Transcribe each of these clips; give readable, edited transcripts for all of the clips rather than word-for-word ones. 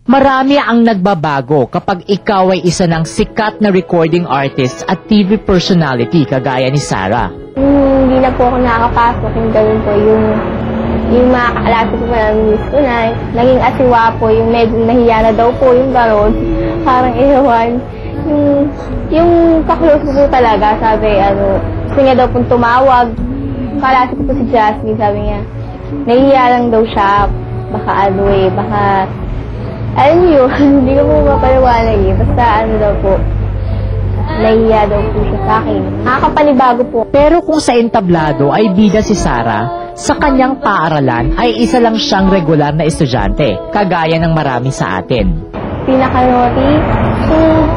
Marami ang nagbabago kapag ikaw ay isa ng sikat na recording artist at TV personality kagaya ni Sarah. Hindi na po ako nakakapasok yung gawin po, yung mga kaalati ko na miss ko na, naging asiwa po, yung medyo nahiya na daw po yung garon, parang iwan. Yung kaklose ko po talaga, sabi, gusto niya daw pong tumawag. Kalasi ko po si Jasmine, sabi niya, nahiya lang daw siya, baka baka, yun, hindi ko po mapaliwanag eh, basta daw po, nahiya daw po siya sa akin. Nakakapanibago po. Pero kung sa entablado ay bida si Sarah, sa kanyang paaralan ay isa lang siyang regular na estudyante, kagaya ng marami sa atin. Pinaka-naughty,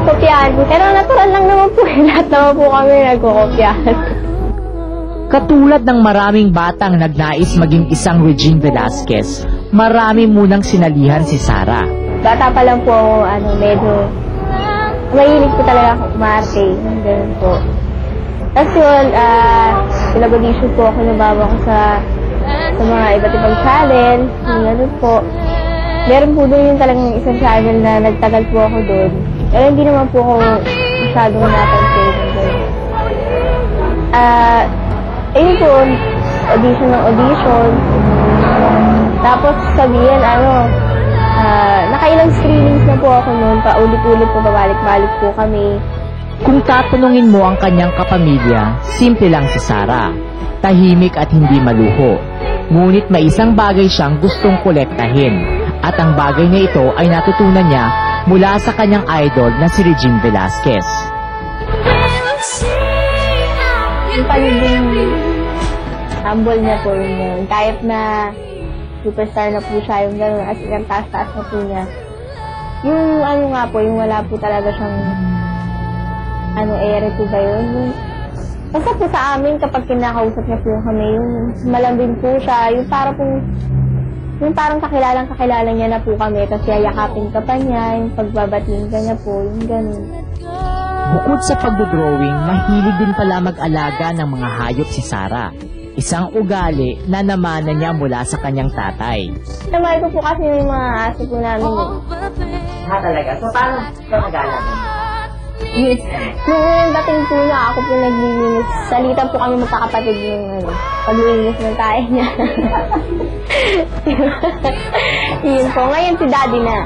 kopyahan po. Pero natural lang naman po, lahat naman po kami nagkukopyahan. Katulad ng maraming batang nagnais maging isang Regine Velasquez, marami munang sinalihan si Sarah. Bata pa lang po ako, medyo mahilig po talaga ako umarte, ganun po. Tapos yun, pinag-audition po ako, nabawa ko sa mga iba't ibang channel, ganun po. Meron po doon yung talagang isang channel na nagtagal po ako doon. Pero hindi naman po ako masyadong napansin. Ayun po, audition ng audition. Tapos sabihin, nakailang screenings na po ako noon, paulit-ulit po, babalik-balik po kami. Kung tatanungin mo ang kanyang kapamilya, simple lang si Sarah. Tahimik at hindi maluho. Ngunit may isang bagay siyang gustong kolektahin. At ang bagay na ito ay natutunan niya mula sa kanyang idol na si Regine Velasquez. Yung pagiging humble niya po yun. Kahit na superstar na po siya, yung gano'n, as in, taas-taas na po niya. Yung nga po, yung wala po talaga siyang ere po ba yun? Basta po sa amin, kapag kinakausap niya po kami, yung malambing po siya, yung parang kakilala niya na po kami, tapos yayakapin ka pa niya, yung pagbabatiin ka niya po, yung gano'n. Bukod sa pagdodrawing, mahilig din pala mag-alaga ng mga hayop si Sarah. Isang ugali na namanan niya mula sa kanyang tatay. Namahal ko po kasi yung mga aso po namin. Talaga? So, paano nag-alaga? Yes. Nung dating po na ako po naglilinis, salitan po kami magkakapatid yung paglinis ng tayo niya. Yun po. Ngayon si Daddy na.